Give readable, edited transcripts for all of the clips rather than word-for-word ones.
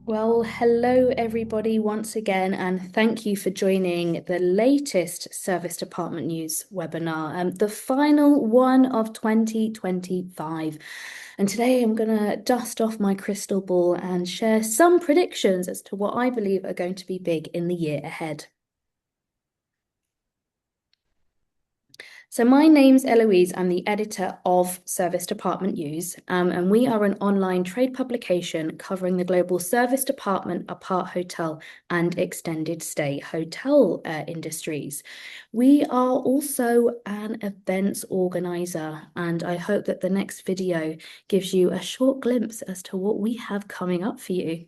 Well, hello everybody once again, and thank you for joining the latest Service Department News webinar, the final one of 2025. And today I'm going to dust off my crystal ball and share some predictions as to what I believe are going to be big in the year ahead. So my name's Eloise. I'm the editor of Service Department News, and we are an online trade publication covering the global service department, aparthotel, and extended stay hotel industries. We are also an events organizer, and I hope that the next video gives you a short glimpse as to what we have coming up for you.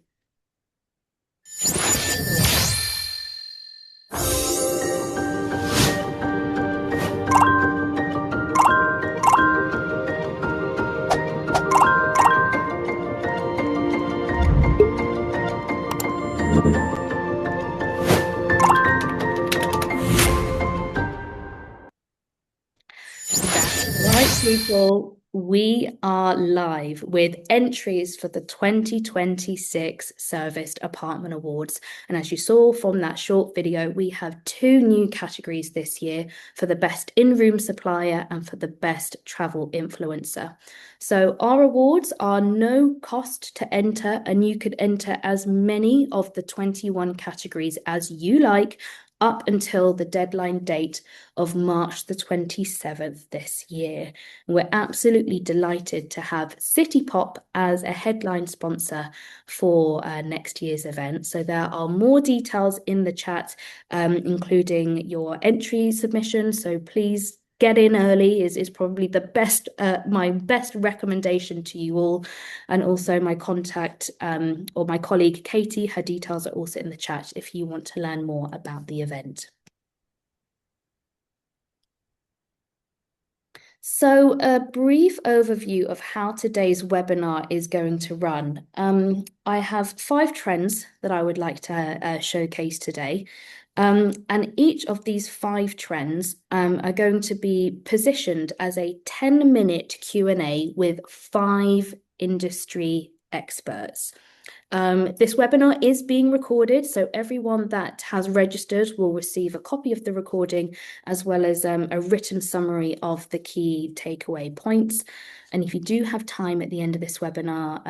That's right, people. We are live with entries for the 2026 Serviced Apartment Awards. And as you saw from that short video, we have two new categories this year for the best in-room supplier and for the best travel influencer. So our awards are no cost to enter, and you could enter as many of the 21 categories as you like up until the deadline date of March the 27th this year. We're absolutely delighted to have City Pop as a headline sponsor for next year's event. So there are more details in the chat, including your entry submission. So please get in early is probably the best, my best recommendation to you all. And also my contact or my colleague Katie, her details are also in the chat if you want to learn more about the event. So a brief overview of how today's webinar is going to run. I have 5 trends that I would like to showcase today. And each of these 5 trends are going to be positioned as a 10-minute Q&A with 5 industry experts. This webinar is being recorded, so everyone that has registered will receive a copy of the recording as well as a written summary of the key takeaway points. And if you do have time at the end of this webinar,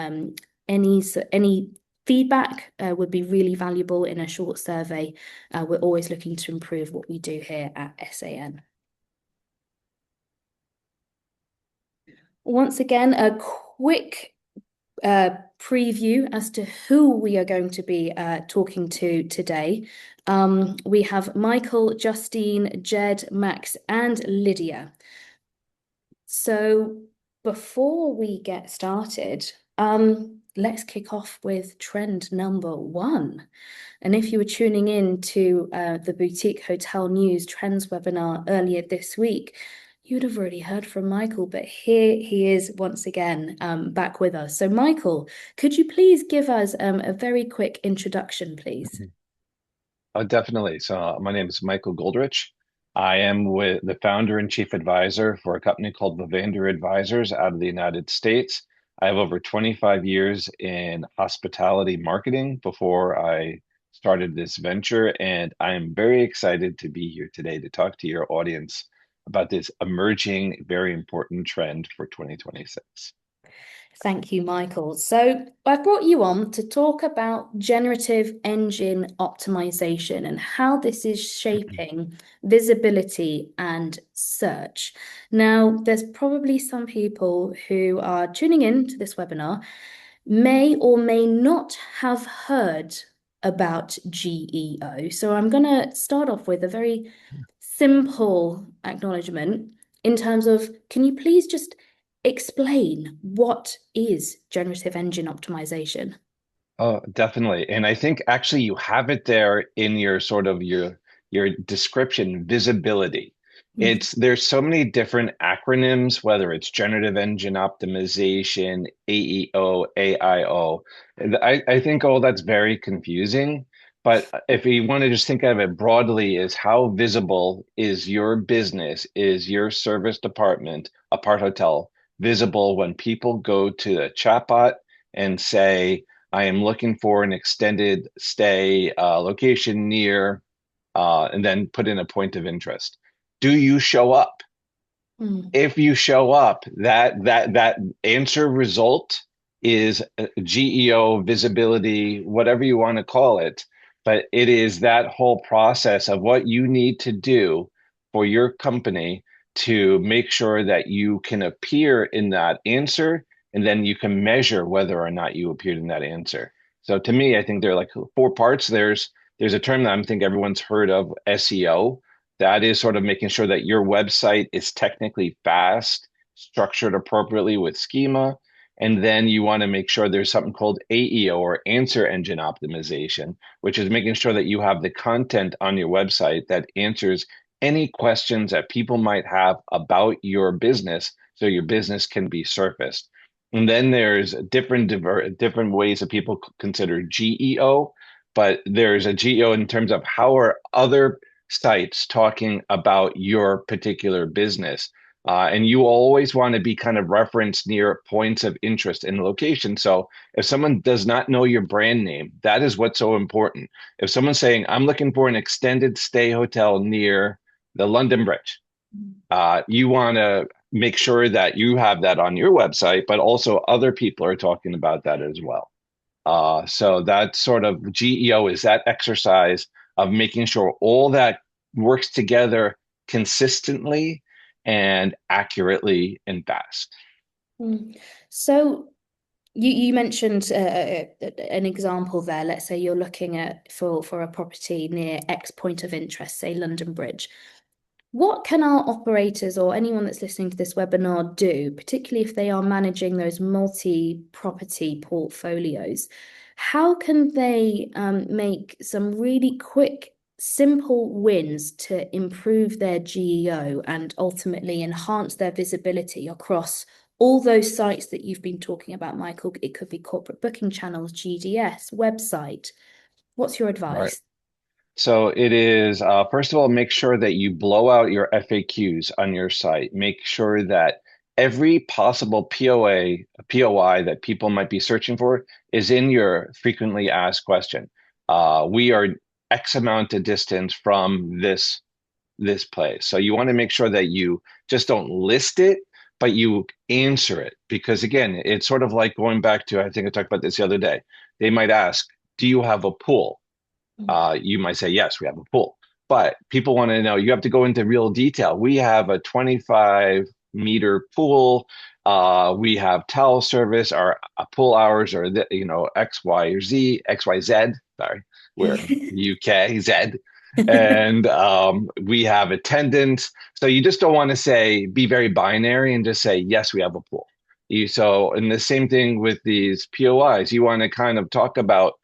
any feedback would be really valuable in a short survey. We're always looking to improve what we do here at SAN. Once again, a quick preview as to who we are going to be talking to today. We have Michael, Justine, Jed, Max, and Lydia. So before we get started, let's kick off with trend number 1. And if you were tuning in to the Boutique Hotel News Trends webinar earlier this week, you'd have already heard from Michael, but here he is once again back with us. So Michael, could you please give us a very quick introduction, please? Definitely. So my name is Michael Goldrich. I am with the founder and chief advisor for a company called Vivander Advisors out of the United States. I have over 25 years in hospitality marketing before I started this venture, and I am very excited to be here today to talk to your audience about this emerging, very important trend for 2026. Thank you, Michael. So I've brought you on to talk about generative engine optimization and how this is shaping visibility and search. Now, there's probably some people who are tuning in to this webinar may or may not have heard about GEO. So I'm going to start off with a very simple acknowledgement in terms of, can you please just explain what is generative engine optimization? Oh, definitely. And I think actually you have it there in your sort of your description, visibility. Mm. There's so many different acronyms, whether it's generative engine optimization, AEO, AIO. And I think all that's very confusing. But if you want to just think of it broadly, is how visible is your business, is your service department, apart hotel, visible when people go to a chatbot and say, I am looking for an extended stay location near, and then put in a point of interest. Do you show up? Mm. If you show up, that answer result is GEO visibility, whatever you want to call it, but it is that whole process of what you need to do for your company to make sure that you can appear in that answer, and then you can measure whether or not you appeared in that answer. So to me, I think there are like four parts. There's a term that I think everyone's heard of, SEO. That is sort of making sure that your website is technically fast, structured appropriately with schema. And then you want to make sure there's something called AEO, or answer engine optimization, which is making sure that you have the content on your website that answers any questions that people might have about your business so your business can be surfaced. And then there's different ways that people consider GEO, but there's a GEO in terms of how are other sites talking about your particular business. And you always want to be kind of referenced near points of interest in location. So if someone does not know your brand name, that is what's so important. If someone's saying, I'm looking for an extended stay hotel near the London Bridge, you want to make sure that you have that on your website, but also other people are talking about that as well. So that sort of GEO is that exercise of making sure all that works together consistently and accurately and fast. Mm. So you mentioned an example there. Let's say you're looking at for a property near X point of interest, say London Bridge. What can our operators or anyone that's listening to this webinar do, particularly if they are managing those multi-property portfolios? How can they make some really quick, simple wins to improve their GEO and ultimately enhance their visibility across all those sites that you've been talking about, Michael? It could be corporate booking channels, GDS, website. What's your Right. advice? So it is, first of all, make sure that you blow out your FAQs on your site. Make sure that every possible POI that people might be searching for is in your frequently asked question. We are X amount of distance from this place. So you want to make sure that you just don't list it, but you answer it. Because again, it's sort of like going back to, I think I talked about this the other day. They might ask, do you have a pool? You might say, yes, we have a pool. But people want to know, you have to go into real detail. We have a 25-meter pool. We have towel service. Our pool hours are, X, Y, or Z, X, Y, Z. Sorry, we're in UK, Z. And we have attendance. So you just don't want to say, be very binary and just say, yes, we have a pool. And the same thing with these POIs. You want to kind of talk about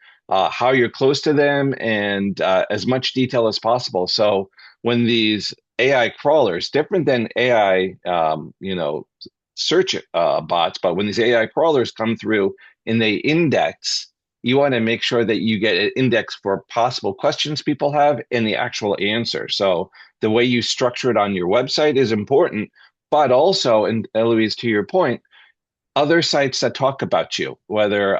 how you're close to them, and as much detail as possible. So when these AI crawlers, different than AI, search bots, but when these AI crawlers come through and they index, you want to make sure that you get an index for possible questions people have and the actual answer. So the way you structure it on your website is important, but also, and Eloise, to your point, other sites that talk about you, whether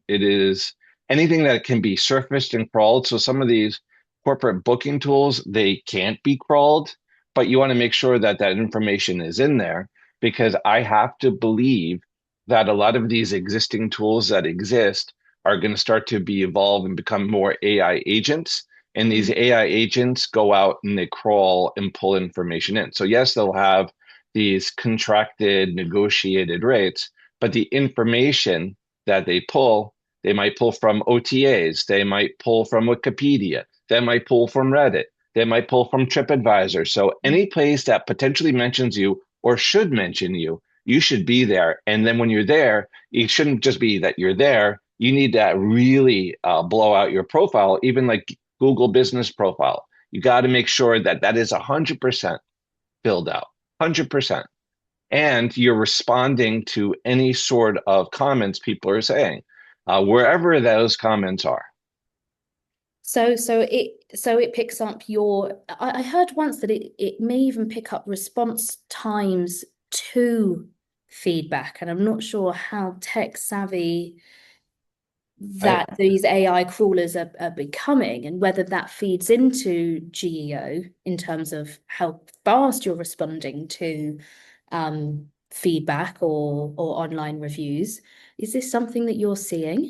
it is anything that can be surfaced and crawled. So some of these corporate booking tools, they can't be crawled, but you want to make sure that that information is in there, because I have to believe that a lot of these existing tools that exist are going to start to be evolved and become more AI agents. And these AI agents go out and they crawl and pull information in. So yes, they'll have these contracted, negotiated rates, but the information that they might pull from OTAs, they might pull from Wikipedia, they might pull from Reddit, they might pull from TripAdvisor. So any place that potentially mentions you or should mention you, you should be there. And then when you're there, it shouldn't just be that you're there. You need to really blow out your profile, even like Google Business Profile. You got to make sure that that is 100% filled out, 100%, and you're responding to any sort of comments people are saying, wherever those comments are. So it picks up your. I heard once that it may even pick up response times to feedback, and I'm not sure how tech savvy I that these AI crawlers are becoming, and whether that feeds into GEO in terms of how fast you're responding to feedback or online reviews. Is this something that you're seeing?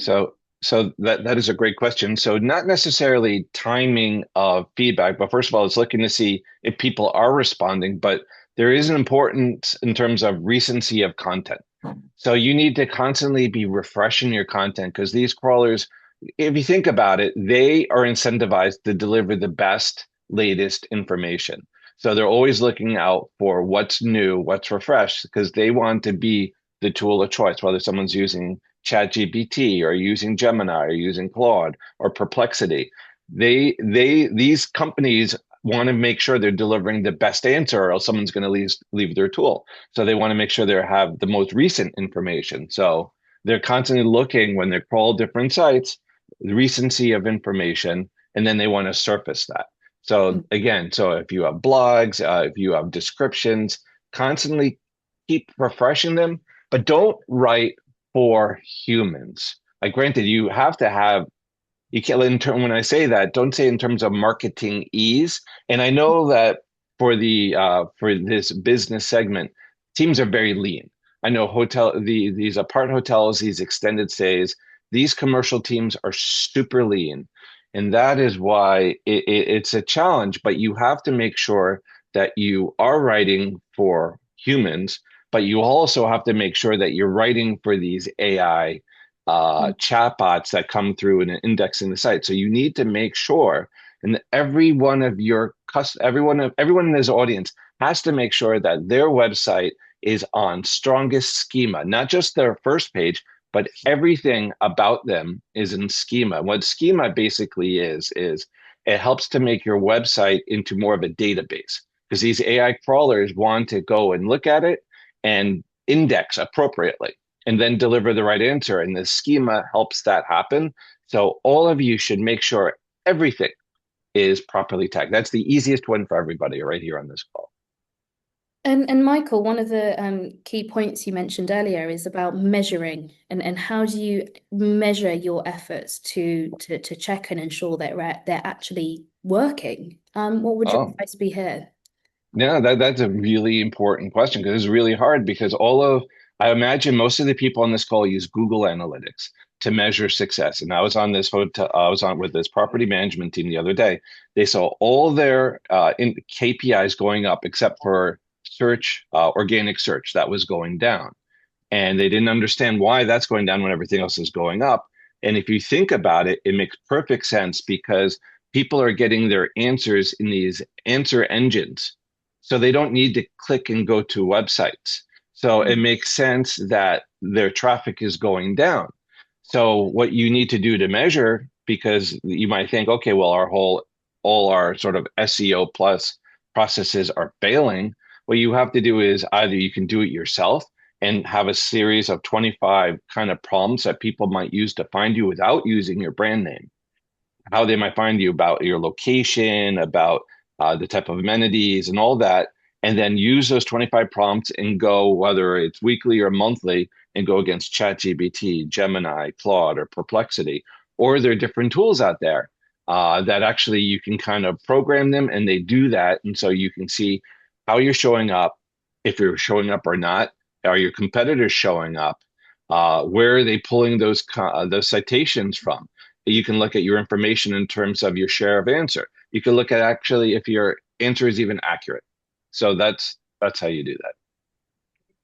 so that is a great question. So not necessarily timing of feedback, but first of all, it's looking to see if people are responding, but there is an importance in terms of recency of content. So you need to constantly be refreshing your content because these crawlers, if you think about it, they are incentivized to deliver the best, latest information. So they're always looking out for what's new, what's refreshed, because they want to be the tool of choice, whether someone's using ChatGPT or using Gemini or using Claude or Perplexity. These companies want to make sure they're delivering the best answer, or else someone's going to leave their tool. So they want to make sure they have the most recent information. So they're constantly looking when they crawl different sites, the recency of information, and then they want to surface that. So again, so if you have blogs, if you have descriptions, constantly keep refreshing them, but don't write for humans. Like granted, you have to have you can't in term when I say that, don't say in terms of marketing ease. And I know that for this business segment, teams are very lean. I know these apart hotels, these extended stays, these commercial teams are super lean. And that is why it's a challenge, but you have to make sure that you are writing for humans, but you also have to make sure that you're writing for these AI chatbots that come through and indexing the site. So you need to make sure, and every one of your everyone in this audience has to make sure that their website is on strongest schema, not just their first page, but everything about them is in schema. What schema basically is it helps to make your website into more of a database because these AI crawlers want to go and look at it and index appropriately and then deliver the right answer. And the schema helps that happen. So all of you should make sure everything is properly tagged. That's the easiest one for everybody right here on this call. And Michael, one of the key points you mentioned earlier is about measuring and how do you measure your efforts to check and ensure that they're actually working? What would your Oh, advice be here? yeah, that's a really important question because it's really hard because I imagine most of the people on this call use Google Analytics to measure success. And I was on this hotel, I was on with this property management team the other day. They saw all their KPIs going up except for search, organic search that was going down. And they didn't understand why that's going down when everything else is going up. And if you think about it, it makes perfect sense because people are getting their answers in these answer engines. So they don't need to click and go to websites. So it makes sense that their traffic is going down. So what you need to do to measure, because you might think, okay, well, all our sort of SEO plus processes are failing. What you have to do is either you can do it yourself and have a series of 25 kind of prompts that people might use to find you without using your brand name, how they might find you about your location, about the type of amenities and all that, and then use those 25 prompts and go, whether it's weekly or monthly, and go against ChatGPT, Gemini, Claude, or Perplexity. Or there are different tools out there that actually you can kind of program them and they do that. And so you can see how you're showing up, if you're showing up or not. Are your competitors showing up? Where are they pulling those citations from? You can look at your information in terms of your share of answer. You can look at actually if your answer is even accurate. So that's how you do that.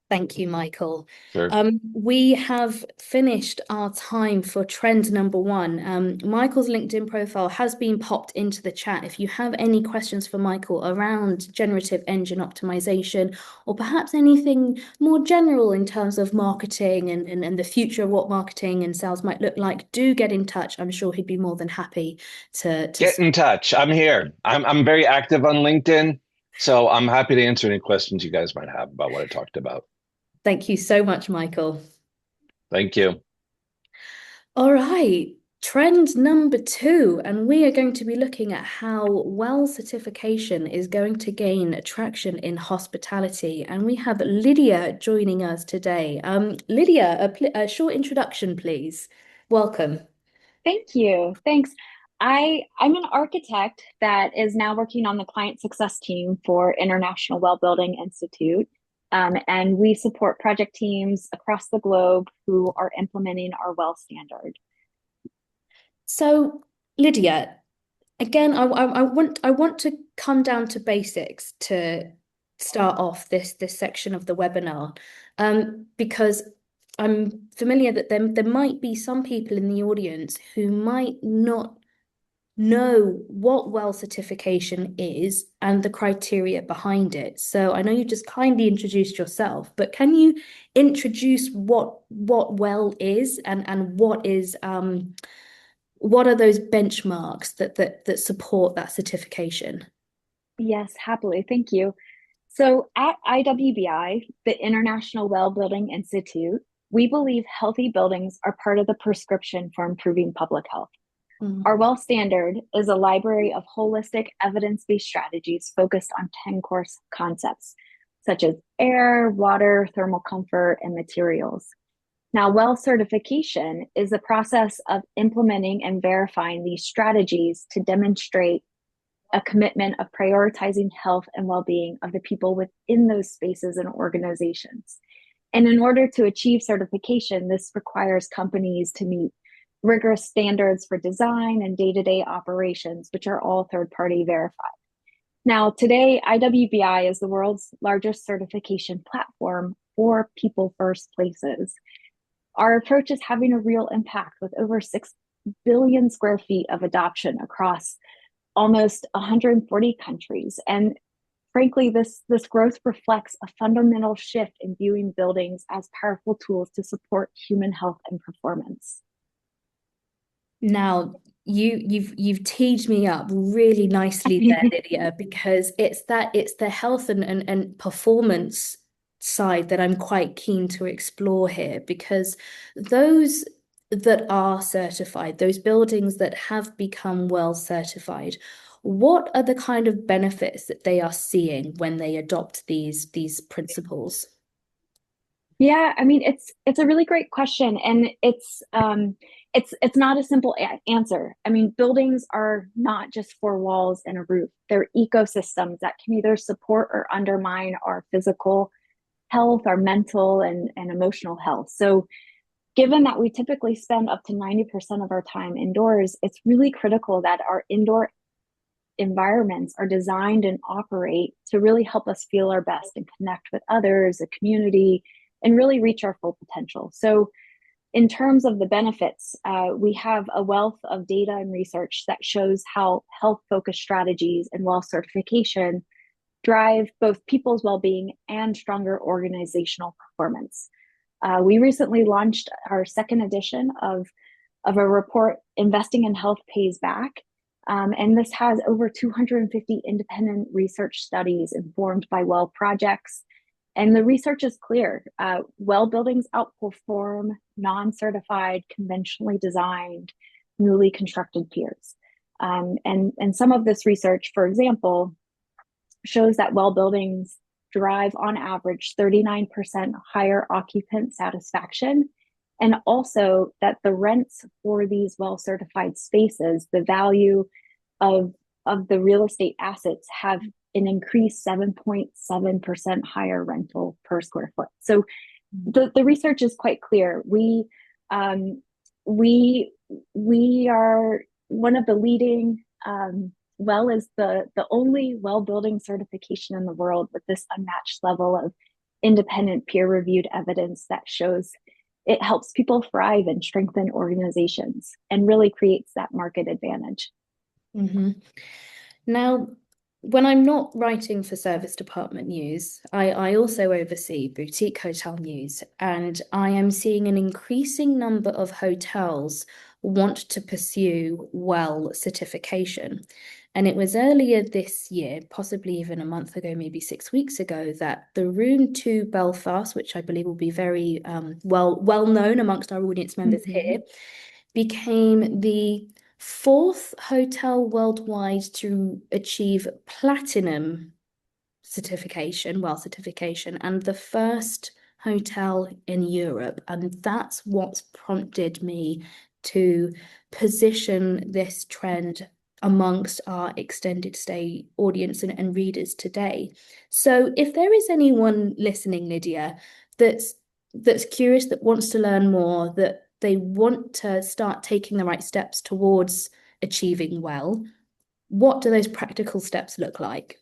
Thank you, Michael. Sure. We have finished our time for trend number one. Michael's LinkedIn profile has been popped into the chat. If you have any questions for Michael around generative engine optimization, or perhaps anything more general in terms of marketing and the future of what marketing and sales might look like, do get in touch. I'm sure he'd be more than happy to Get in touch. I'm here. I'm very active on LinkedIn, so I'm happy to answer any questions you guys might have about what I talked about. Thank you so much, Michael. Thank you. All right, trend number two, and we are going to be looking at how WELL certification is going to gain traction in hospitality. And we have Lydia joining us today. Lydia, a short introduction, please. Welcome. Thank you. Thanks. I'm an architect that is now working on the client success team for International Well Building Institute. And we support project teams across the globe who are implementing our well standard. So, Lydia, again, I want to come down to basics to start off this section of the webinar, because I'm familiar that there might be some people in the audience who might not know what well certification is and the criteria behind it. So I know you just kindly introduced yourself, but can you introduce what well is and what are those benchmarks that support that certification? Yes, happily. Thank you. So at IWBI, the International Well Building Institute, we believe healthy buildings are part of the prescription for improving public health. Our Mm. WELL standard is a library of holistic evidence-based strategies focused on 10 core concepts, such as air, water, thermal comfort, and materials. Now, WELL certification is the process of implementing and verifying these strategies to demonstrate a commitment of prioritizing health and well-being of the people within those spaces and organizations. And in order to achieve certification, this requires companies to meet rigorous standards for design and day-to-day operations, which are all third-party verified. Now, today, IWBI is the world's largest certification platform for people first places. Our approach is having a real impact with over 6 billion square feet of adoption across almost 140 countries. And frankly, this growth reflects a fundamental shift in viewing buildings as powerful tools to support human health and performance. Now, you've teed me up really nicely there, Lydia, because it's the health and performance side that I'm quite keen to explore here, because those that are certified, those buildings that have become well certified, what are the kind of benefits that they are seeing when they adopt these principles? Yeah, I mean it's a really great question, and it's not a simple answer. I mean, buildings are not just four walls and a roof. They're ecosystems that can either support or undermine our physical health, our mental and emotional health. So, given that we typically spend up to 90% of our time indoors, it's really critical that our indoor environments are designed and operate to really help us feel our best and connect with others, a community, and really reach our full potential. So, in terms of the benefits, we have a wealth of data and research that shows how health focused strategies and well certification drive both people's well being and stronger organizational performance. We recently launched our second edition of a report, Investing in Health Pays Back. And this has over 250 independent research studies informed by well projects. And the research is clear. Well buildings outperform non-certified, conventionally designed, newly constructed peers. And some of this research, for example, shows that well buildings drive on average 39% higher occupant satisfaction, and also that the rents for these well certified spaces, the value of the real estate assets, have an increased 7.7% higher rental per square foot. So the research is quite clear. We are one of the leading, well is the only well building certification in the world with this unmatched level of independent peer reviewed evidence that shows it helps people thrive and strengthen organizations and really creates that market advantage. Mm-hmm. Now, when I'm not writing for service department news, I also oversee boutique hotel news, and I am seeing an increasing number of hotels want to pursue well certification. And it was earlier this year, possibly even a month ago, maybe 6 weeks ago, that the Room 2 Belfast, which I believe will be very well known amongst our audience members Mm-hmm. here, became the fourth hotel worldwide to achieve platinum certification, well certification, and the first hotel in Europe. And that's what's prompted me to position this trend amongst our extended stay audience and readers today. So if there is anyone listening, Lydia, that's curious, that wants to learn more, that they want to start taking the right steps towards achieving well, what do those practical steps look like?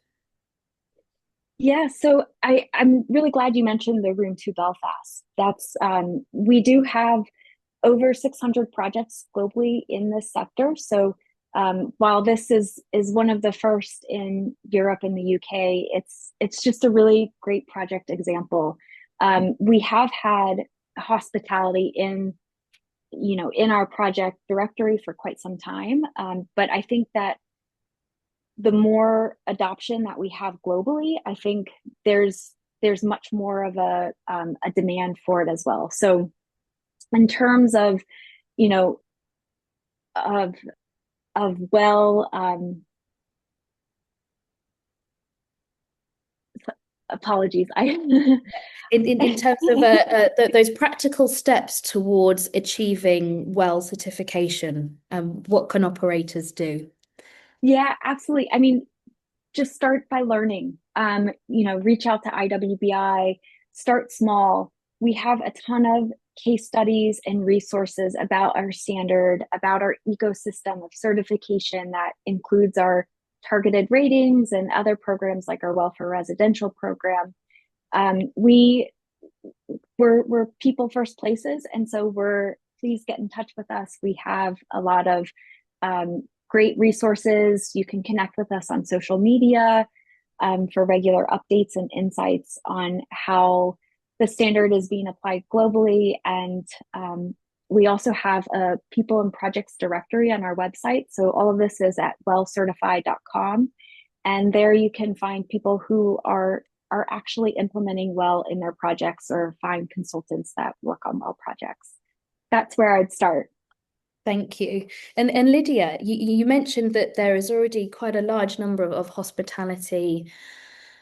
Yeah, so I'm really glad you mentioned the Room to Belfast. That's we do have over 600 projects globally in this sector. So while this is one of the first in Europe and the UK, it's just a really great project example. We have had hospitality in our project directory for quite some time, but I think that the more adoption that we have globally, I think there's much more of a demand for it as well. So in terms of, you know, of well, apologies, in terms of those practical steps towards achieving WELL certification, what can operators do? Yeah, absolutely. I mean, just start by learning. Reach out to IWBI, start small. We have a ton of case studies and resources about our standard, about our ecosystem of certification that includes our targeted ratings and other programs like our Welfare Residential program. We're people first places, and so please get in touch with us. We have a lot of great resources. You can connect with us on social media for regular updates and insights on how the standard is being applied globally. And we also have a people and projects directory on our website. So all of this is at wellcertified.com. And there you can find people who are actually implementing WELL in their projects, or find consultants that work on WELL projects. That's where I'd start. Thank you. And Lydia, you mentioned that there is already quite a large number of hospitality,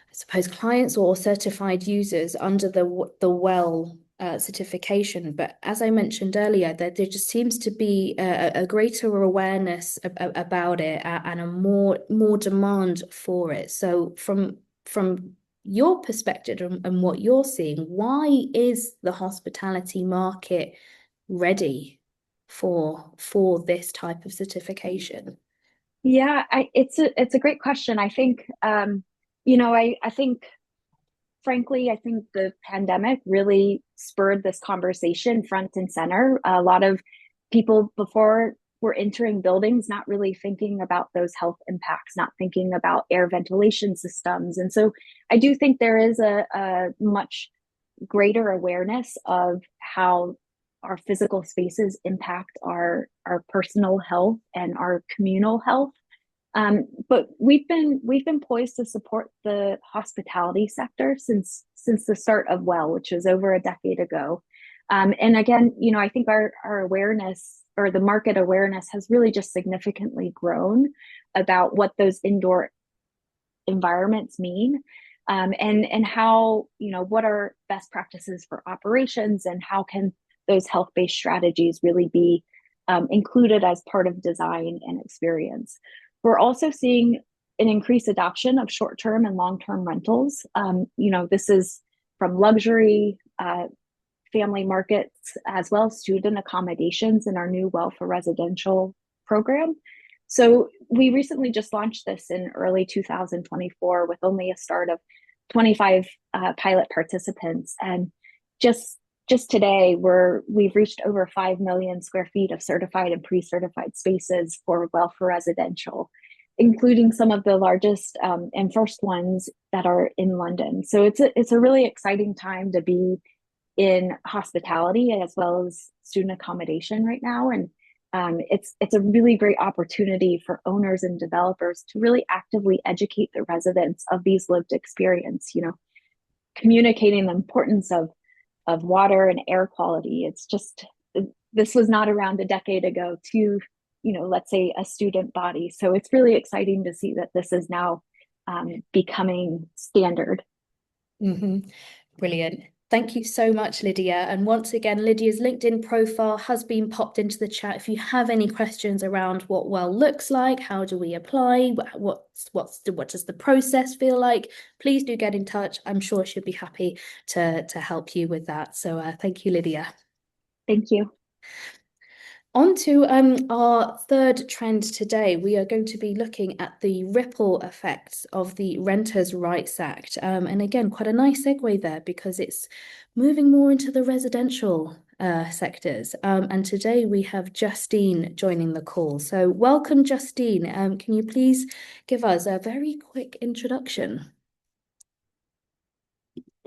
I suppose, clients or certified users under the WELL certification. But as I mentioned earlier, there just seems to be a greater awareness about it, and a more demand for it. So from your perspective and what you're seeing, why is the hospitality market ready for this type of certification? Yeah, it's a great question. I think I think frankly, I think the pandemic really spurred this conversation front and center. A lot of people before were entering buildings not really thinking about those health impacts, not thinking about air ventilation systems. And so I do think there is a much greater awareness of how our physical spaces impact our personal health and our communal health. But we've been poised to support the hospitality sector since the start of WELL, which was over a decade ago. And again, I think our awareness, or the market awareness, has really just significantly grown about what those indoor environments mean, and how, what are best practices for operations, and how can those health-based strategies really be included as part of design and experience. We're also seeing an increased adoption of short-term and long-term rentals. This is from luxury, family markets, as well as student accommodations in our new Welfare Residential program. So we recently just launched this in early 2024 with only a start of 25 pilot participants. And just today, we've reached over 5 million square feet of certified and pre-certified spaces for Welfare Residential, including some of the largest and first ones that are in London. So it's a really exciting time to be in hospitality as well as student accommodation right now. And it's a really great opportunity for owners and developers to really actively educate the residents of these lived experience, communicating the importance of water and air quality. It's just, this was not around a decade ago to, let's say, a student body. So it's really exciting to see that this is now becoming standard. Mm-hmm. Brilliant. Thank you so much, Lydia. And once again, Lydia's LinkedIn profile has been popped into the chat. If you have any questions around what well looks like, how do we apply, what does the process feel like, please do get in touch. I'm sure she'll be happy to help you with that. So thank you, Lydia. Thank you. On to our third trend today, we are going to be looking at the ripple effects of the Renters' Rights Act. And again, quite a nice segue there because it's moving more into the residential sectors. And today we have Justine joining the call. So welcome, Justine. Can you please give us a very quick introduction?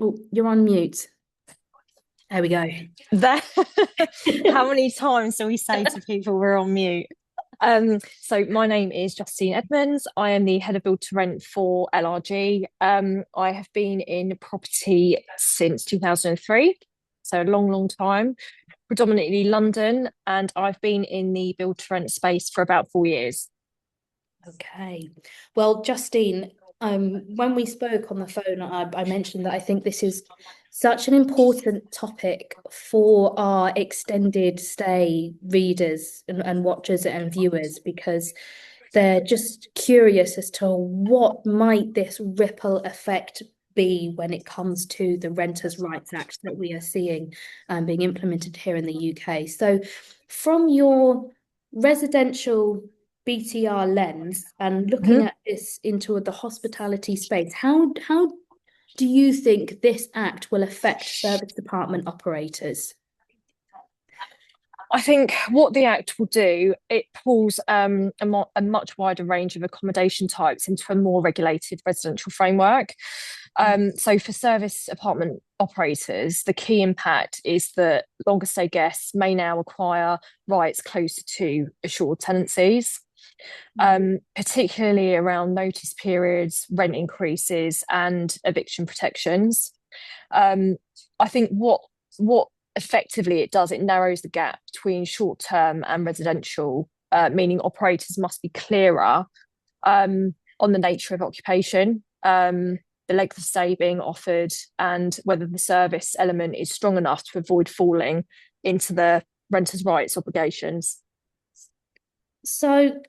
Oh, you're on mute. There we go. How many times do we say to people we're on mute? So my name is Justine Edmonds. I am the head of build to rent for LRG. I have been in property since 2003, so a long time, predominantly London, and I've been in the build to rent space for about 4 years. Okay. Well, Justine, when we spoke on the phone, I mentioned that I think this is such an important topic for our extended stay readers and watchers and viewers because they're just curious as to what might this ripple effect be when it comes to the Renters' Rights Act that we are seeing being implemented here in the UK. So from your residential BTR lens and looking at this into the hospitality space, how do you think this act will affect service department operators? I think what the Act will do, it pulls a much wider range of accommodation types into a more regulated residential framework. So for service apartment operators, the key impact is that longer stay guests may now acquire rights closer to assured tenancies, particularly around notice periods, rent increases, and eviction protections. I think what effectively it does, it narrows the gap between short-term and residential, meaning operators must be clearer on the nature of occupation, the length of stay being offered, and whether the service element is strong enough to avoid falling into the renters' rights obligations. So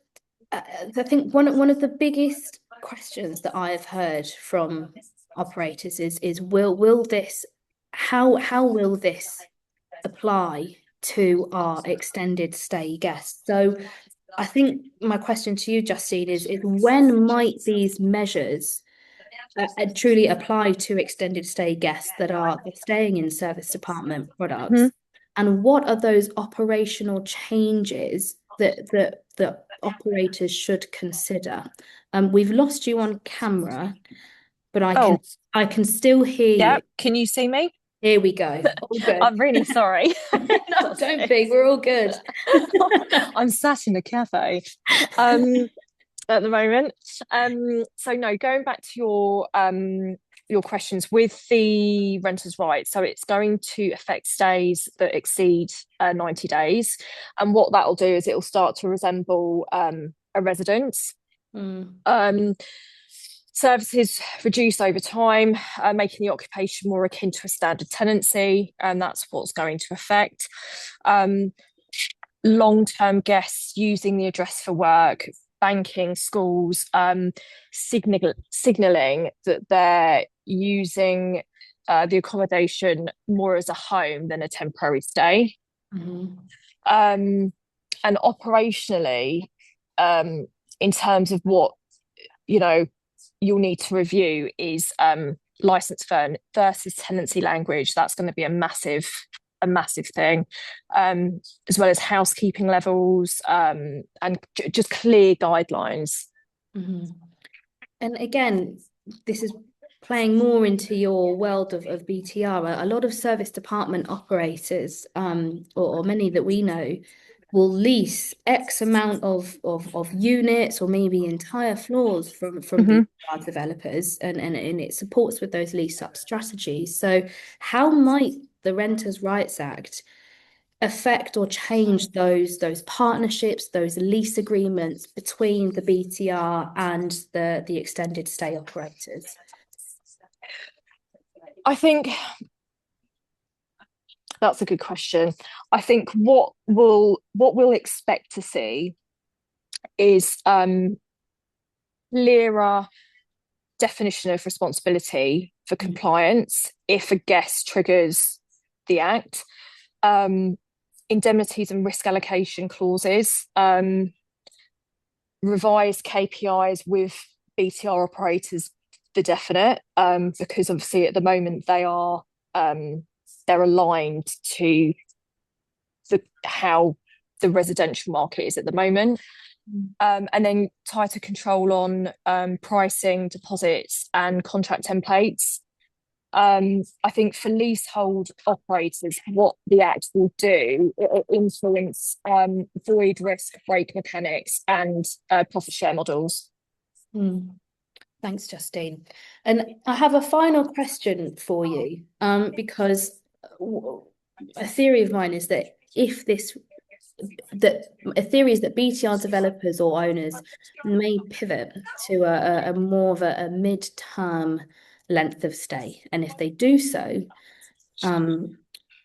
I think one of the biggest questions that I have heard from operators is will this how will this apply to our extended stay guests? So I think my question to you, Justine, is when might these measures truly apply to extended stay guests that are staying in service department products? And what are those operational changes that operators should consider? We've lost you on camera, but I can still hear you. Can you see me? Here we go. All good. I'm really sorry. No, don't be. We're all good. I'm sat in a cafe at the moment. So no, going back to your questions with the renters' rights. So it's going to affect stays that exceed 90 days. And what that'll do is it'll start to resemble a residence. Services reduce over time, making the occupation more akin to a standard tenancy, and that's what's going to affect. Long-term guests using the address for work, banking, schools, signalling that they're using the accommodation more as a home than a temporary stay. And operationally, in terms of what you'll need to review is license versus tenancy language. That's going to be a massive thing, as well as housekeeping levels, and just clear guidelines. And again, this is playing more into your world of BTR. A lot of service department operators, or many that we know, will lease X amount of units or maybe entire floors from BTR developers, and it supports with those lease up strategies. So how might the Renters' Rights Act affect or change those partnerships, those lease agreements between the BTR and the extended stay operators? I think That's a good question. I think what we'll expect to see is clearer definition of responsibility for compliance if a guest triggers the act, indemnities and risk allocation clauses, revised KPIs with BTR operators for definite, because obviously at the moment they're aligned to how the residential market is at the moment. And then tighter control on pricing, deposits, and contract templates. I think for leasehold operators, what the Act will do, it will influence void risk break mechanics and profit share models. Thanks, Justine. And I have a final question for you, because a theory of mine is that a theory is that BTR developers or owners may pivot to a more of a mid-term length of stay, and if they do so,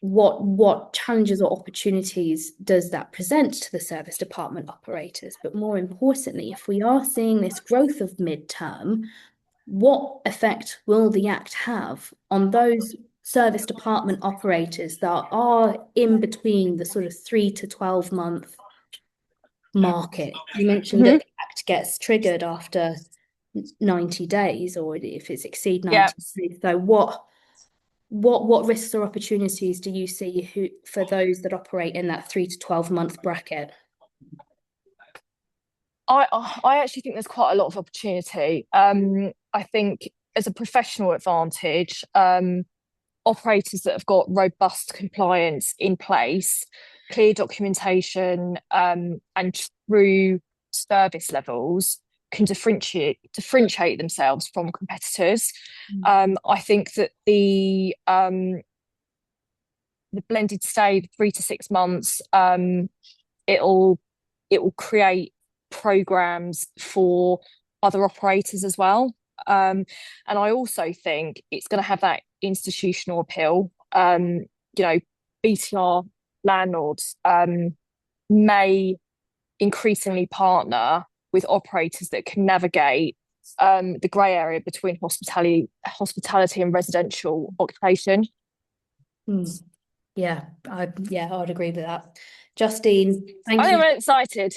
what challenges or opportunities does that present to the service department operators? But more importantly, if we are seeing this growth of mid-term, what effect will the Act have on those service department operators that are in between the sort of 3 to 12 month market? You mentioned that the Act gets triggered after 90 days, or if it's exceed 90 days. So what risks or opportunities do you see for those that operate in that 3 to 12 month bracket? I actually think there's quite a lot of opportunity. I think as a professional advantage, operators that have got robust compliance in place, clear documentation, and true service levels can differentiate themselves from competitors. I think that the blended stay 3 to 6 months, it will create programs for other operators as well. And I also think it's going to have that institutional appeal. BTR landlords may increasingly partner with operators that can navigate the grey area between hospitality and residential occupation. Yeah, I would agree with that. Justine, thank you. I'm excited.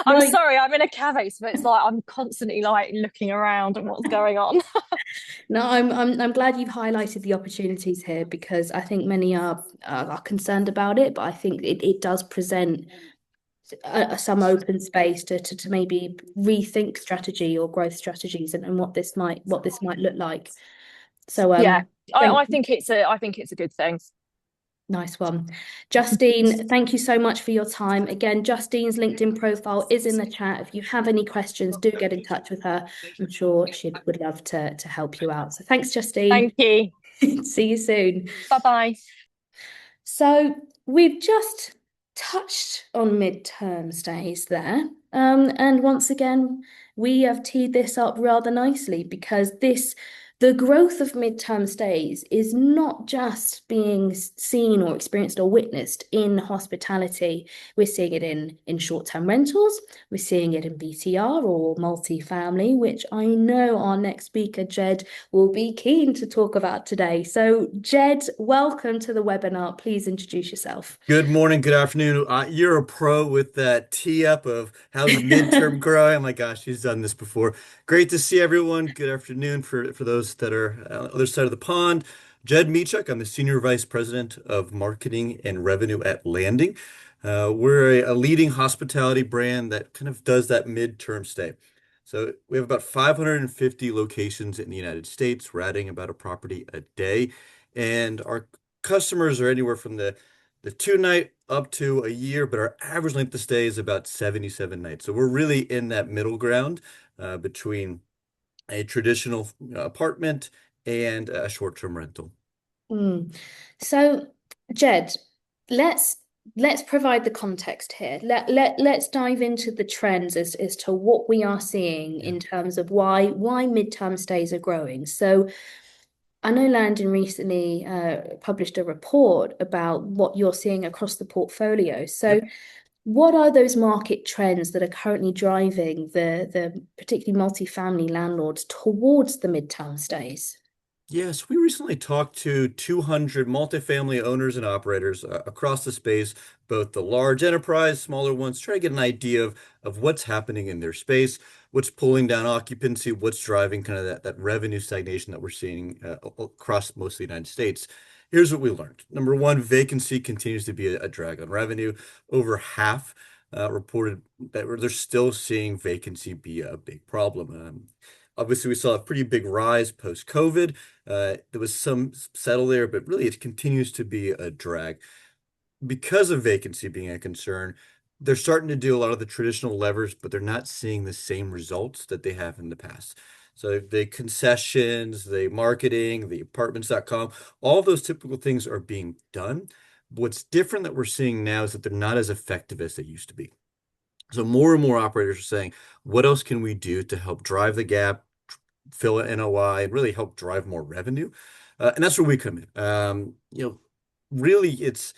I'm sorry, I'm in a cave, but it's like I'm constantly like looking around at what's going on. No, I'm glad you've highlighted the opportunities here, because I think many are concerned about it, but I think it does present some open space to maybe rethink strategy or growth strategies and what this might look like. So I think it's a good thing. Nice one. Justine, thank you so much for your time. Again, Justine's LinkedIn profile is in the chat. If you have any questions, do get in touch with her. I'm sure she would love to help you out. So thanks, Justine. Thank you. See you soon. Bye-bye. So we've just touched on mid-term stays there. And once again, we have teed this up rather nicely, because the growth of mid-term stays is not just being seen or experienced or witnessed in hospitality. We're seeing it in short-term rentals. We're seeing it in BTR or multi-family, which I know our next speaker, Jed, will be keen to talk about today. So Jed, welcome to the webinar. Please introduce yourself. Good morning, good afternoon. You're a pro with that tee-up of how's the midterm growing. Oh my gosh, she's done this before. Great to see everyone. Good afternoon for those that are on the other side of the pond. Jed Michuk, I'm the Senior Vice President of Marketing and Revenue at Landing. We're a leading hospitality brand that kind of does that midterm stay. So we have about 550 locations in the United States. We're adding about a property a day. And our customers are anywhere from the 2-night up to a year, but our average length of stay is about 77 nights. So we're really in that middle ground between a traditional apartment and a short-term rental. So, Jed, let's provide the context here. Let's dive into the trends as to what we are seeing in terms of why midterm stays are growing. So, I know Landon recently published a report about what you're seeing across the portfolio. So, Yep. what are those market trends that are currently driving the particularly multifamily landlords towards the midterm stays? Yes, we recently talked to 200 multifamily owners and operators across the space, both the large enterprise, smaller ones, try to get an idea of what's happening in their space, what's pulling down occupancy, what's driving kind of that revenue stagnation that we're seeing across most of the United States. Here's what we learned. Number one, vacancy continues to be a drag on revenue. Over half reported that they're still seeing vacancy be a big problem. Obviously, we saw a pretty big rise post-COVID. There was some settle there, but really it continues to be a drag. Because of vacancy being a concern, they're starting to do a lot of the traditional levers, but they're not seeing the same results that they have in the past. So the concessions, the marketing, the apartments.com, all those typical things are being done. What's different that we're seeing now is that they're not as effective as they used to be. So more and more operators are saying, what else can we do to help drive the gap, fill an NOI, and really help drive more revenue? And that's where we come in. Really, it's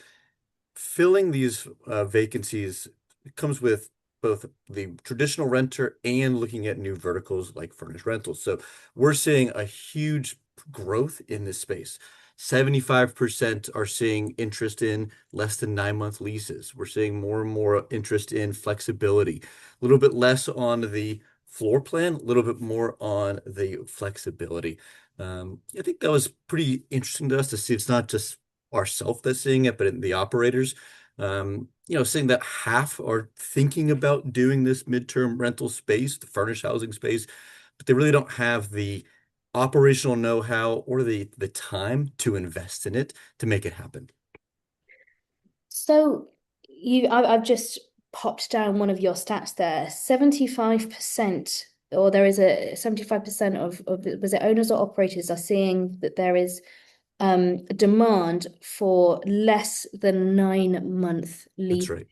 filling these vacancies. It comes with both the traditional renter and looking at new verticals like furnished rentals. So we're seeing a huge growth in this space. 75% are seeing interest in less than 9-month leases. We're seeing more and more interest in flexibility, a little bit less on the floor plan, a little bit more on the flexibility. I think that was pretty interesting to us to see. It's not just ourselves that's seeing it, but in the operators, saying that half are thinking about doing this midterm rental space, the furnished housing space, but they really don't have the operational know-how or the time to invest in it to make it happen. So I've just popped down one of your stats there. 75%, or there is a 75% of was it owners or operators are seeing that there is demand for less than 9-month That's leases. right.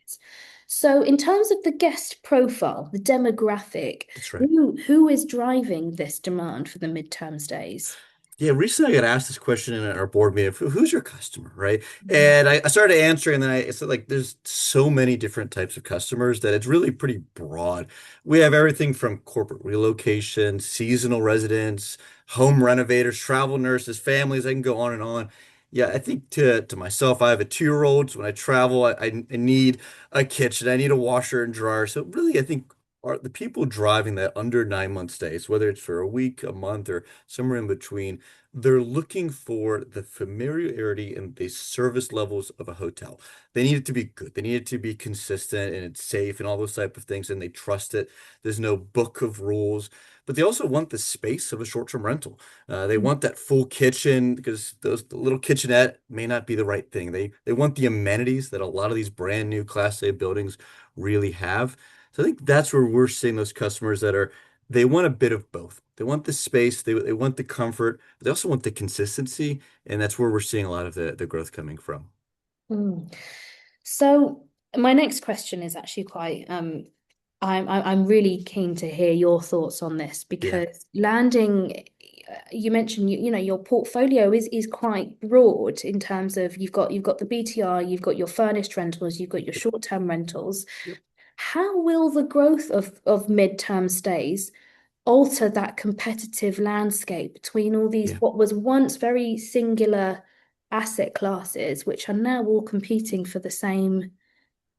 So in terms of the guest profile, the demographic, That's right. who is driving this demand for the midterm stays? Yeah, recently I got asked this question in our board meeting, who's your customer, right? And I started answering, and then I said, like, there's so many different types of customers that it's really pretty broad. We have everything from corporate relocation, seasonal residents, home renovators, travel nurses, families. I can go on and on. Yeah, I think to myself, I have a 2-year-old, so when I travel, I need a kitchen, I need a washer and dryer. So really, I think are the people driving that under 9-month stays, whether it's for a week, a month, or somewhere in between, they're looking for the familiarity and the service levels of a hotel. They need it to be good. They need it to be consistent and it's safe and all those type of things, and they trust it. There's no book of rules, but they also want the space of a short-term rental. They want that full kitchen because the little kitchenette may not be the right thing. They want the amenities that a lot of these brand new Class A buildings really have. So I think that's where we're seeing those customers that they want a bit of both. They want the space, they want the comfort, but they also want the consistency, and that's where we're seeing a lot of the growth coming from. Mm. So my next question is actually quite I'm really keen to hear your thoughts on this Yeah. because landing, you mentioned your portfolio is quite broad in terms of you've got the BTR, you've got your furnished rentals, you've got your short-term rentals. Yep. How will the growth of midterm stays alter that competitive landscape between all these Yeah. what was once very singular asset classes, which are now all competing for the same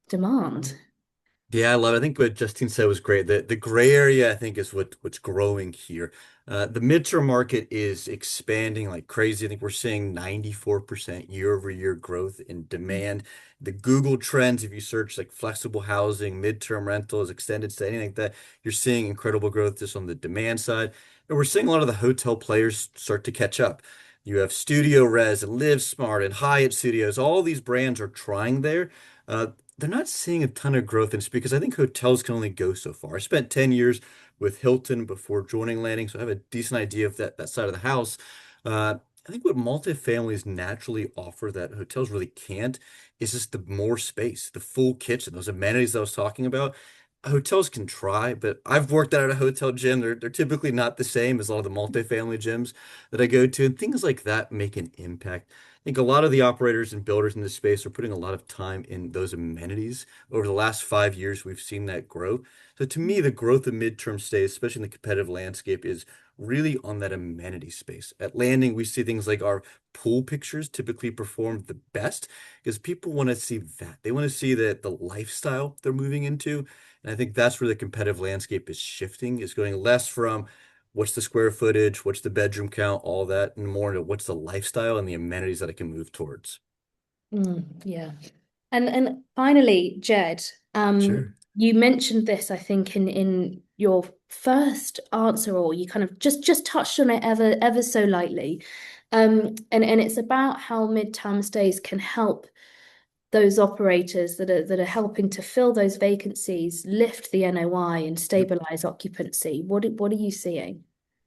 demand? Yeah, I love it. I think what Justine said was great. The gray area, I think, is what's growing here. The midterm market is expanding like crazy. I think we're seeing 94% year-over-year growth in demand. The Google trends, if you search like flexible housing, midterm rentals, extended stay, anything like that, you're seeing incredible growth just on the demand side. And we're seeing a lot of the hotel players start to catch up. You have Studio Res and Live Smart and Hyatt Studios. All these brands are trying there. Uh, they're not seeing a ton of growth, and it's because I think hotels can only go so far. I spent 10 years with Hilton before joining Landing, so I have a decent idea of that side of the house. I think what multifamilies naturally offer that hotels really can't is just the more space, the full kitchen, those amenities I was talking about. hotels can try, but I've worked out at a hotel gym. They're typically not the same as a lot of the multifamily gyms that I go to, and things like that make an impact. I think a lot of the operators and builders in this space are putting a lot of time in those amenities. Over the last 5 years, we've seen that grow. So to me, the growth of midterm stays, especially in the competitive landscape, is really on that amenity space. At Landing, we see things like our pool pictures typically perform the best because people want to see that. They want to see the lifestyle they're moving into. And I think that's where the competitive landscape is shifting, is going less from what's the square footage, what's the bedroom count, all that, and more into what's the lifestyle and the amenities that I can move towards. Yeah. And finally, Jed, Sure. you mentioned this, I think, in your first answer, or you kind of just touched on it ever so lightly. And it's about how midterm stays can help those operators that are helping to fill those vacancies, lift the NOI and stabilize occupancy. What are you seeing?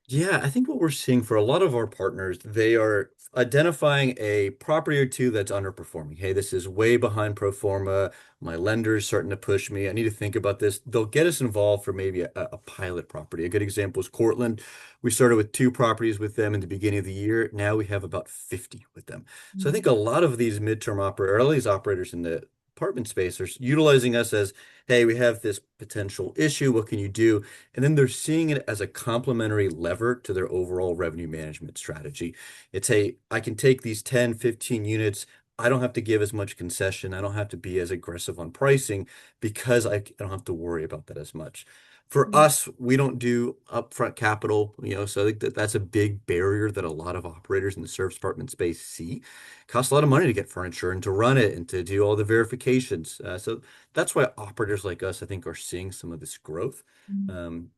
Yeah, I think what we're seeing for a lot of our partners, they are identifying a property or two that's underperforming. Hey, this is way behind pro forma. My lender's starting to push me. I need to think about this. They'll get us involved for maybe a pilot property. A good example is Cortland. We started with 2 properties with them in the beginning of the year. Now we have about 50 with them. So I think a lot of these midterm operators, or at least operators in the apartment space, are utilizing us as, hey, we have this potential issue. What can you do? And then they're seeing it as a complementary lever to their overall revenue management strategy. It's a, I can take these 10, 15 units. I don't have to give as much concession. I don't have to be as aggressive on pricing because I don't have to worry about that as much. For us, we don't do upfront capital, so I think that's a big barrier that a lot of operators in the service apartment space see. It costs a lot of money to get furniture and to run it and to do all the verifications. So that's why operators like us, I think, are seeing some of this growth. Um,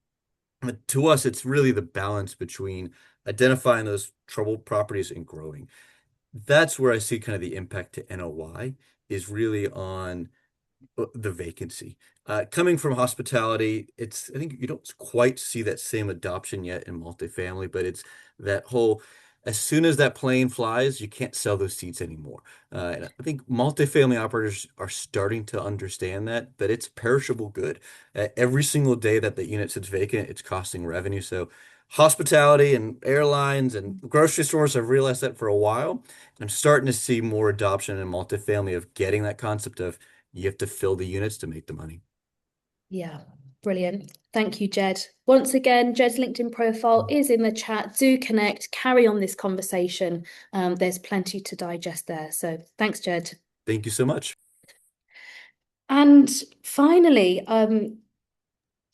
but to us, it's really the balance between identifying those troubled properties and growing. That's where I see kind of the impact to NOI is really on the vacancy. Coming from hospitality, I think you don't quite see that same adoption yet in multifamily, but it's that whole, as soon as that plane flies, you can't sell those seats anymore. And I think multifamily operators are starting to understand that it's perishable good. Every single day that the unit sits vacant, it's costing revenue. So hospitality and airlines and grocery stores have realized that for a while. And I'm starting to see more adoption in multifamily of getting that concept of you have to fill the units to make the money. Yeah, brilliant. Thank you, Jed. Once again, Jed's LinkedIn profile is in the chat. Do connect, carry on this conversation. There's plenty to digest there. So thanks, Jed. Thank you so much. And finally,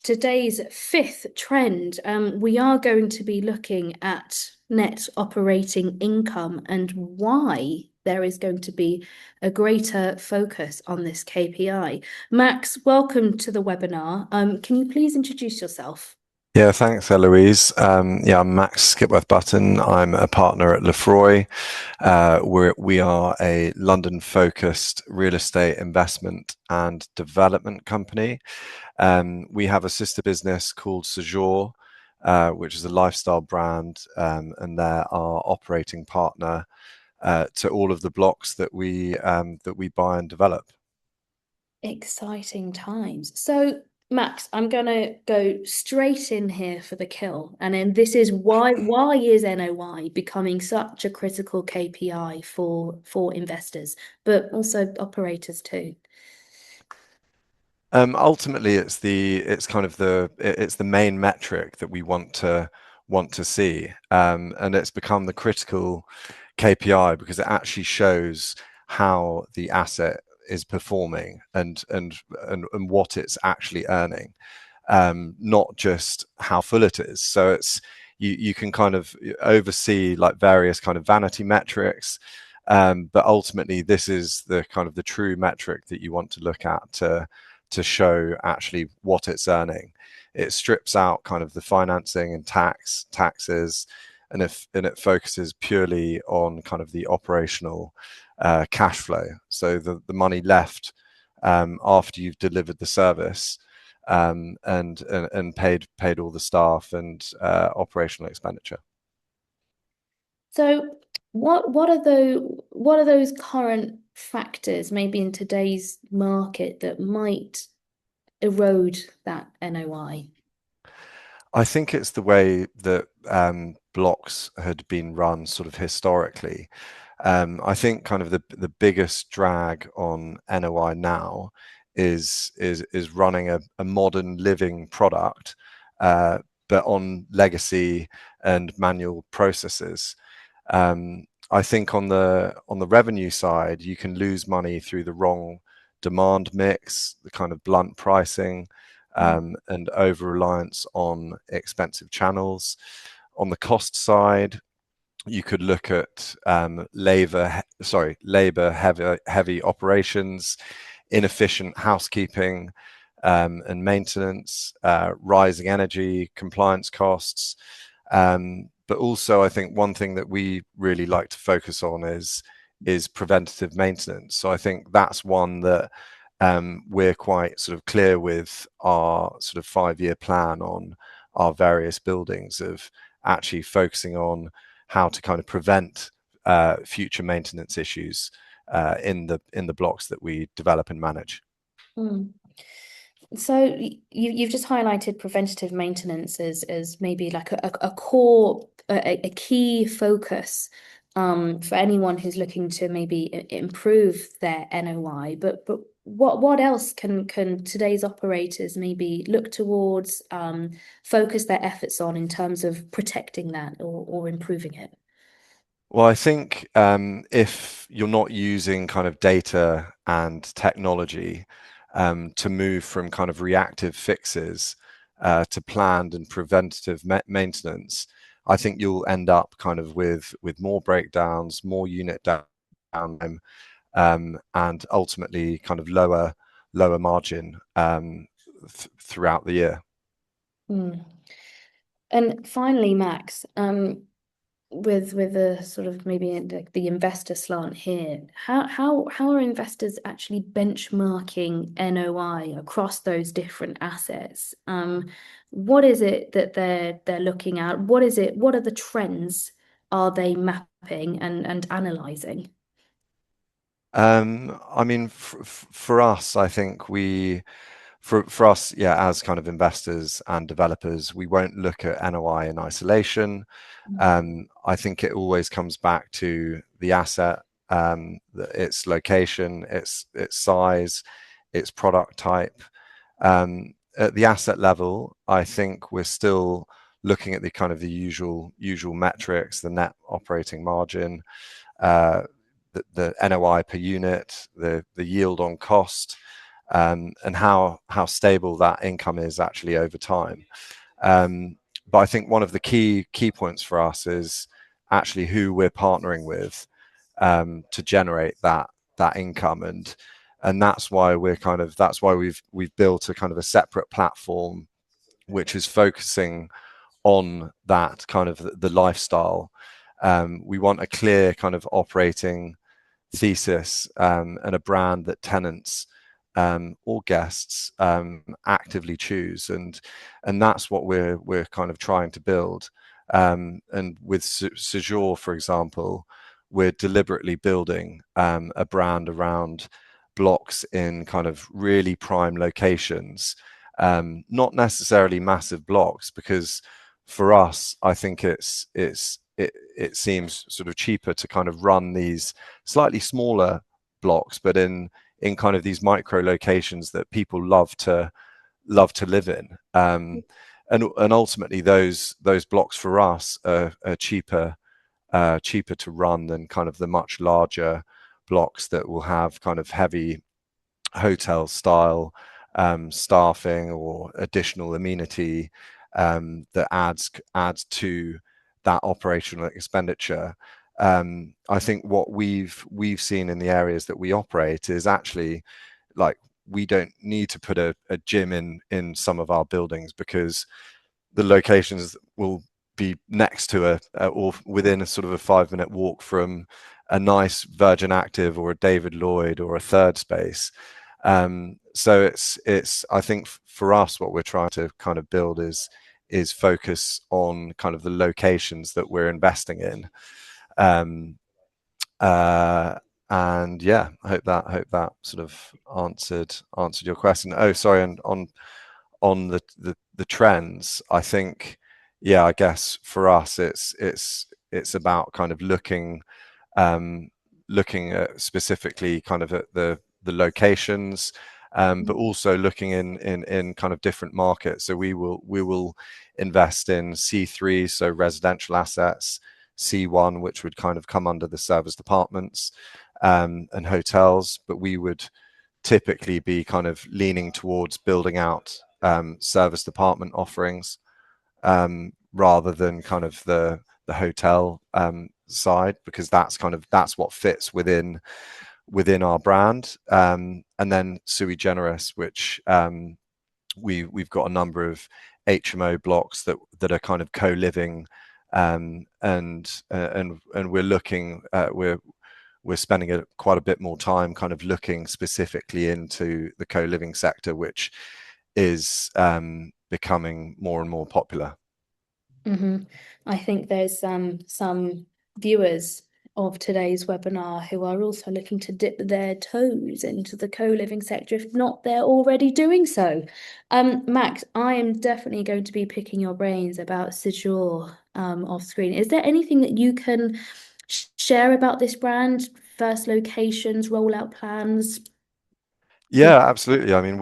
today's fifth trend, we are going to be looking at net operating income and why there is going to be a greater focus on this KPI. Max, welcome to the webinar. Can you please introduce yourself? Yeah, thanks, Eloise. I'm Max Skipworth-Button. I'm a partner at Lefroy. We are a London-focused real estate investment and development company. We have a sister business called Séjour, which is a lifestyle brand, and they're our operating partner to all of the blocks that we buy and develop. Exciting times. So, Max, I'm gonna go straight in here for the kill, and then this is why is NOI becoming such a critical KPI for investors, but also operators too? Ultimately, it's the main metric that we want to see, and it's become the critical KPI because it actually shows how the asset is performing and what it's actually earning, not just how full it is. So you can kind of oversee like various kind of vanity metrics, but ultimately this is the kind of the true metric that you want to look at to show actually what it's earning. It strips out kind of the financing and taxes, and it focuses purely on kind of the operational cash flow. So the money left after you've delivered the service and paid all the staff and operational expenditure. So what are those current factors maybe in today's market that might erode that NOI? I think it's the way that blocks had been run sort of historically. I think kind of the biggest drag on NOI now is running a modern living product, but on legacy and manual processes. I think on the revenue side, you can lose money through the wrong demand mix, the kind of blunt pricing, and over reliance on expensive channels. On the cost side, you could look at labor heavy operations, inefficient housekeeping and maintenance, rising energy compliance costs. But also, I think one thing that we really like to focus on is preventative maintenance. So I think that's one that we're quite sort of clear with our sort of 5-year plan on our various buildings of actually focusing on how to kind of prevent future maintenance issues in the blocks that we develop and manage. So you've just highlighted preventative maintenance as maybe like a core, a key focus for anyone who's looking to maybe improve their NOI. But what else can today's operators maybe look towards, focus their efforts on in terms of protecting that or improving it? Well, I think if you're not using kind of data and technology to move from kind of reactive fixes to planned and preventative maintenance, I think you'll end up kind of with more breakdowns, more unit downtime, and ultimately kind of lower margin throughout the year. And finally, Max, with a sort of maybe the investor slant here, how are investors actually benchmarking NOI across those different assets? What is it that they're looking at? What are the trends are they mapping and analyzing? I mean, for us, I think for us, yeah, as kind of investors and developers, we won't look at NOI in isolation. I think it always comes back to the asset, its location, its size, its product type. At the asset level, I think we're still looking at the kind of the usual metrics, the net operating margin, the NOI per unit, the yield on cost, and how stable that income is actually over time. But I think one of the key points for us is actually who we're partnering with to generate that income, and that's why we've built a kind of a separate platform which is focusing on that kind of the lifestyle. We want a clear kind of operating thesis and a brand that tenants or guests actively choose, and that's what we're kind of trying to build. And with Séjour, for example, we're deliberately building a brand around blocks in kind of really prime locations, not necessarily massive blocks, because for us, I think it seems sort of cheaper to kind of run these slightly smaller blocks, but in kind of these micro locations that people love to live in. And ultimately those blocks for us are cheaper to run than kind of the much larger blocks that will have kind of heavy hotel style staffing or additional amenity that adds to that operational expenditure. I think what we've seen in the areas that we operate is actually, like, we don't need to put a gym in some of our buildings because the locations will be next to or within a sort of a 5-minute walk from a nice Virgin Active or a David Lloyd or a Third Space. So it's I think for us, what we're trying to kind of build is focus on kind of the locations that we're investing in. and yeah, I hope that sort of answered your question. Oh, sorry, and on the trends, I think, yeah, I guess for us it's about kind of looking at specifically kind of at the locations, but also looking in kind of different markets. So we will invest in C3, so residential assets, C1, which would kind of come under the service departments, and hotels, but we would typically be kind of leaning towards building out service department offerings, rather than kind of the hotel side, because that's what fits within our brand. And then sui generis, which we've got a number of HMO blocks that are kind of co-living, and we're looking we're spending quite a bit more time kind of looking specifically into the co-living sector, which is becoming more and more popular. I think there's some viewers of today's webinar who are also looking to dip their toes into the co-living sector, if not they're already doing so. Max, I am definitely going to be picking your brains about Séjour off screen. Is there anything that you can share about this brand, first locations, rollout plans? Yeah, absolutely. I mean,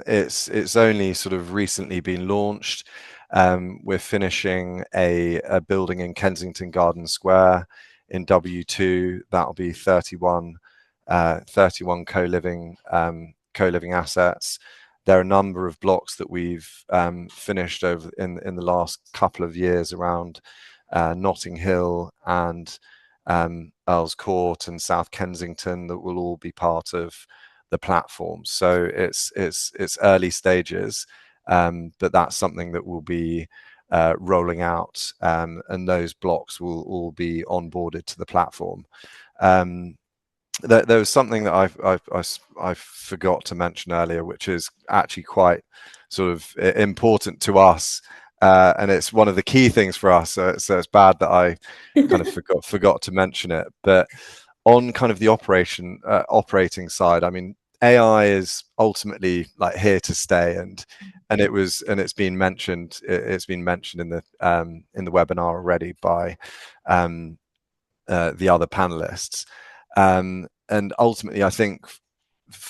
it's only sort of recently been launched. We're finishing a building in Kensington Garden Square in W2. That'll be 31 co-living assets. There are a number of blocks that we've finished over in the last couple of years around Notting Hill and Earls Court and South Kensington that will all be part of the platform. So it's early stages, but that's something that will be rolling out, and those blocks will all be onboarded to the platform. There was something that I forgot to mention earlier, which is actually quite sort of important to us, and it's one of the key things for us. So it's bad that I kind of forgot to mention it. But on kind of the operating side, I mean, AI is ultimately like here to stay, and it's been mentioned in the webinar already by the other panelists. And ultimately, I think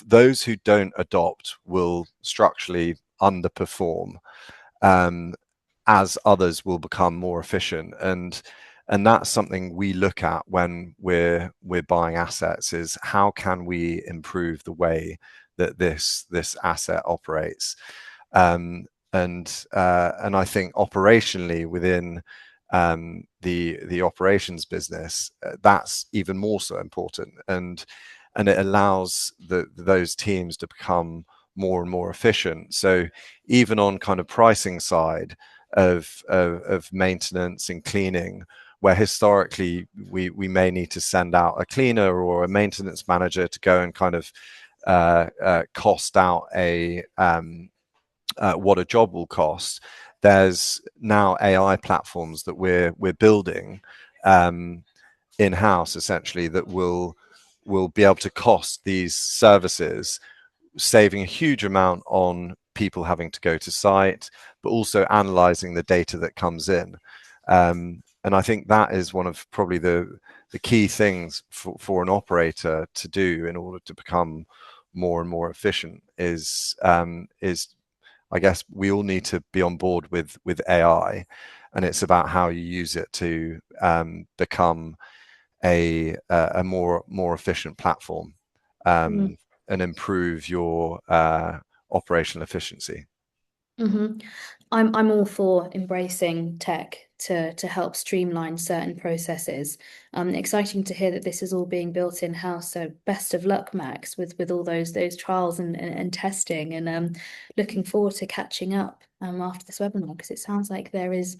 those who don't adopt will structurally underperform, as others will become more efficient. And that's something we look at when we're buying assets, is how can we improve the way that this asset operates. And I think operationally within the operations business, that's even more so important, and it allows those teams to become more and more efficient. So even on kind of pricing side of maintenance and cleaning, where historically we may need to send out a cleaner or a maintenance manager to go and kind of cost out what a job will cost. There's now AI platforms that we're building in-house, essentially, that will be able to cost these services, saving a huge amount on people having to go to site, but also analyzing the data that comes in. And I think that is one of probably the key things for an operator to do in order to become more and more efficient is I guess we all need to be on board with AI, and it's about how you use it to become a more efficient platform, and improve your operational efficiency. I'm all for embracing tech to help streamline certain processes. Exciting to hear that this is all being built in-house. So best of luck, Max, with all those trials and testing, and looking forward to catching up after this webinar, because it sounds like there is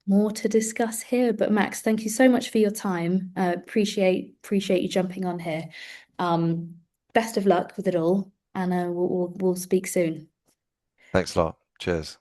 more to discuss here. But Max, thank you so much for your time. Appreciate you jumping on here. Best of luck with it all, and we'll speak soon. Thanks a lot. Cheers.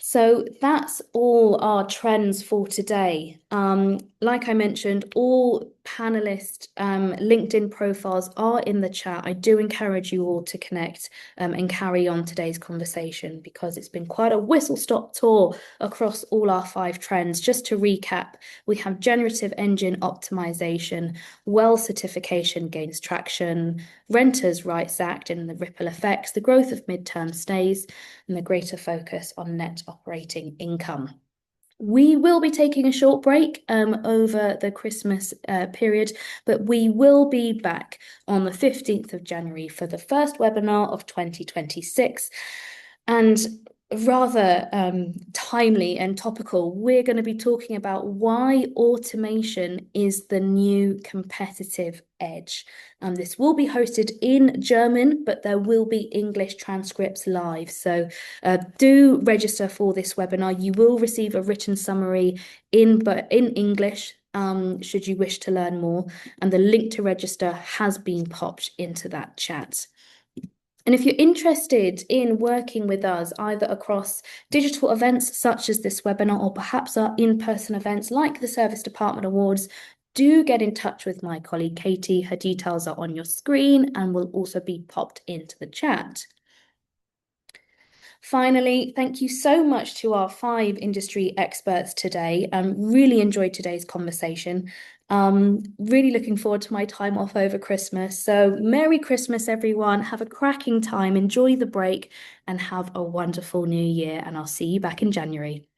So that's all our trends for today. Like I mentioned, all panelist LinkedIn profiles are in the chat. I do encourage you all to connect and carry on today's conversation, because it's been quite a whistle-stop tour across all our 5 trends. Just to recap, we have generative engine optimization, well certification gains traction, Renters' Rights Act and the ripple effects, the growth of midterm stays, and the greater focus on net operating income. We will be taking a short break over the Christmas period, but we will be back on the 15th of January for the first webinar of 2026. And rather timely and topical, we're going to be talking about why automation is the new competitive edge. This will be hosted in German, but there will be English transcripts live. So do register for this webinar. You will receive a written summary in English should you wish to learn more. And the link to register has been popped into that chat. And if you're interested in working with us, either across digital events such as this webinar, or perhaps our in-person events like the Service Department Awards, do get in touch with my colleague Katie. Her details are on your screen and will also be popped into the chat. Finally, thank you so much to our 5 industry experts today. Really enjoyed today's conversation. Really looking forward to my time off over Christmas. So Merry Christmas, everyone. Have a cracking time. Enjoy the break and have a wonderful new year. And I'll see you back in January.